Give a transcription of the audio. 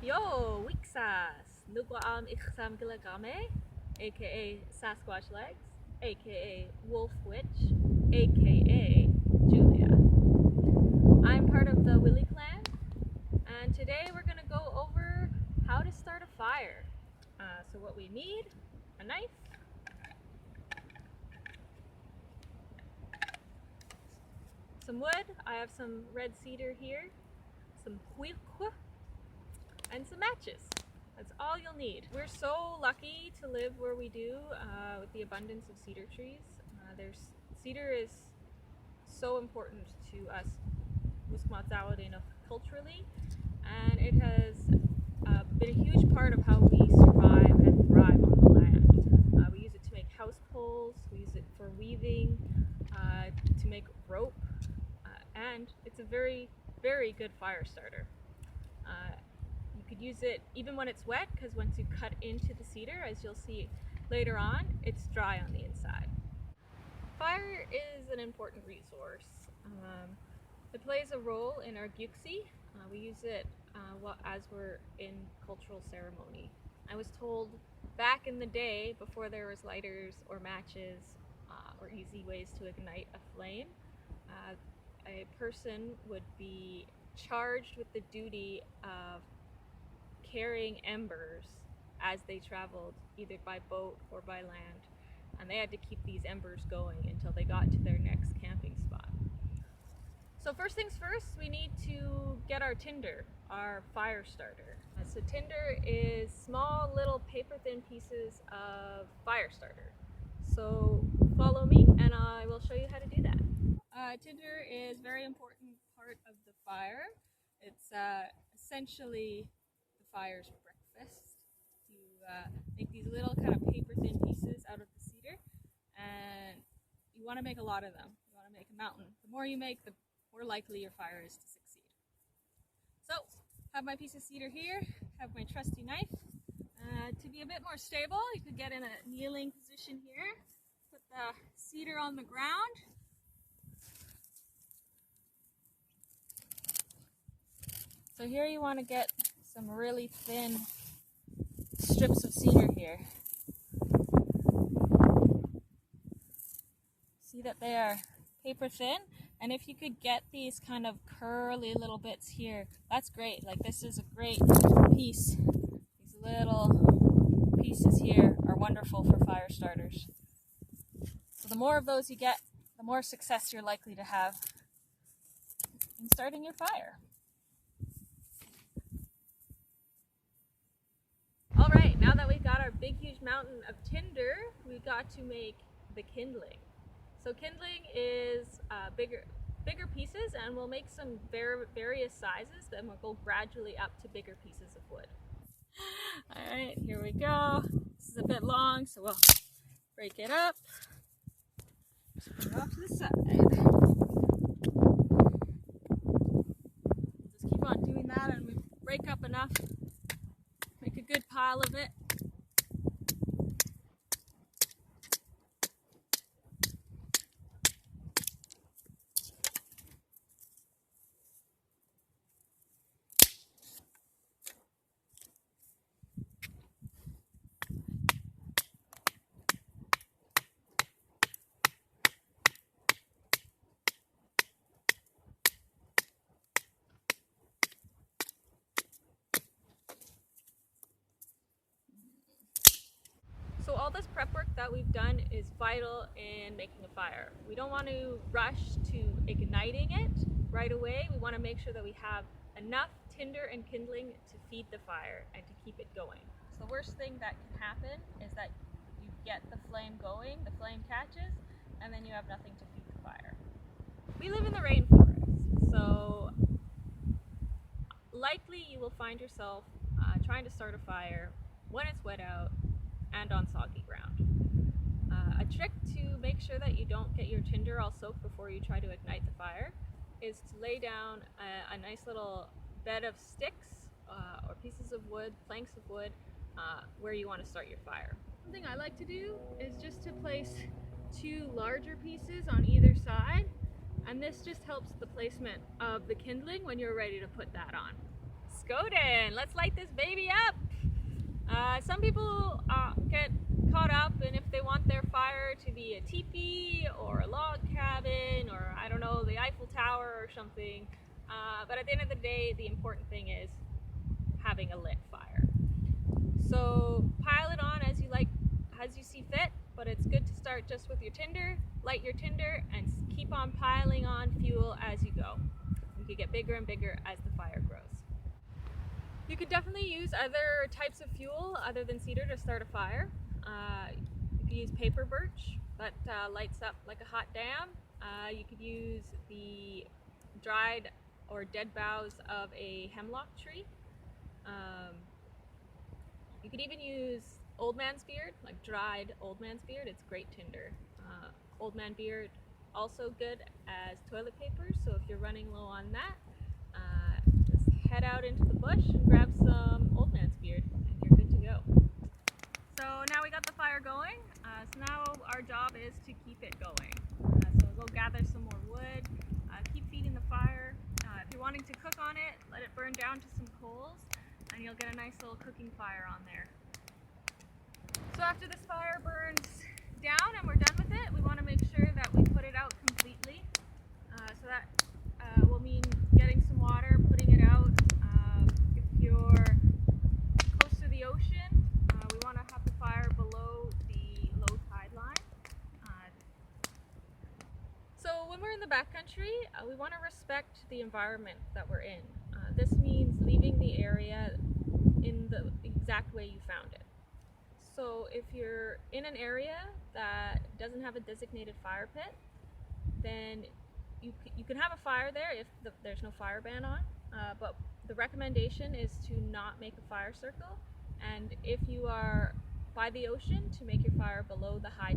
Yo, Wixas! Nugwa Iksam Gilagame, aka Sasquatch Legs, aka Wolf Witch, aka Julia. I'm part of the Willy clan, and today we're gonna go over how to start a fire. So what we need, a knife, some wood. I have some red cedar here, some huilque, and some matches. That's all you'll need. We're so lucky to live where we do with the abundance of cedar trees. Cedar is so important to us culturally, and it has been a huge part of how we survive and thrive on the land. We use it to make house poles, we use it for weaving, to make rope, and it's a very, very good fire starter. You could use it even when it's wet, because once you cut into the cedar, as you'll see later on, it's dry on the inside. Fire is an important resource. It plays a role in our gyuxi. We use it as we're in cultural ceremony. I was told back in the day, before there was lighters or matches or easy ways to ignite a flame, a person would be charged with the duty of carrying embers as they traveled either by boat or by land, and they had to keep these embers going until they got to their next camping spot. So first things first, we need to get our tinder, our fire starter. So tinder is small little paper thin pieces of fire starter. So follow me and I will show you how to do that. Tinder is a very important part of the fire. It's essentially the fire's breakfast. You make these little kind of paper thin pieces out of the cedar, and you want to make a lot of them. You want to make a mountain. The more you make, the more likely your fire is to succeed. So, have my piece of cedar here, have my trusty knife. To be a bit more stable, you could get in a kneeling position here, put the cedar on the ground. So here you want to get some really thin strips of cedar here. See that they are paper thin, and if you could get these kind of curly little bits here, that's great. Like, this is a great piece. These little pieces here are wonderful for fire starters. So the more of those you get, the more success you're likely to have in starting your fire. Alright, now that we've got our big huge mountain of tinder, we've got to make the kindling. So kindling is bigger pieces, and we'll make some various sizes, then we'll go gradually up to bigger pieces of wood. Alright, here we go. This is a bit long, so we'll break it up. Put it off to the side. Just keep on doing that, and we break up enough. Make a good pile of it. So all this prep work that we've done is vital in making a fire. We don't want to rush to igniting it right away. We want to make sure that we have enough tinder and kindling to feed the fire and to keep it going. So the worst thing that can happen is that you get the flame going, the flame catches, and then you have nothing to feed the fire. We live in the rainforest, so likely you will find yourself trying to start a fire when it's wet out and on soggy ground. A trick to make sure that you don't get your tinder all soaked before you try to ignite the fire is to lay down a nice little bed of sticks or pieces of wood, planks of wood, where you want to start your fire. Something I like to do is just to place two larger pieces on either side, and this just helps the placement of the kindling when you're ready to put that on. go then. Let's light this baby up. Some people get caught up in if they want their fire to be a teepee or a log cabin or I don't know, the Eiffel Tower or something. But at the end of the day, the important thing is having a lit fire. So pile it on as you see fit, but it's good to start just with your tinder, light your tinder, and keep on piling on fuel as you go. You can get bigger and bigger as the fire grows. You could definitely use other types of fuel other than cedar to start a fire. You could use paper birch that lights up like a hot damn. You could use the dried or dead boughs of a hemlock tree. You could even use old man's beard, like dried old man's beard. It's great tinder. Old man beard also good as toilet paper, so if you're running low on that, just head out into the bush and grab some old man's beard and you're good to go. So now we got the fire going, so now our job is to keep it going. So go gather some more wood, keep feeding the fire. If you're wanting to cook on it, let it burn down to some coals and you'll get a nice little cooking fire on there. So after this fire burns down and we're done with it, we want to make sure that we put it out completely. So that will mean getting some water, putting it out. If you're close to the ocean, we want to have the fire below the low tide line. So when we're in the backcountry, we want to respect the environment that we're in. This means leaving the area in the exact way you found it. So if you're in an area that doesn't have a designated fire pit, then you can have a fire there if there's no fire ban on, but the recommendation is to not make a fire circle, and if you are by the ocean, to make your fire below the high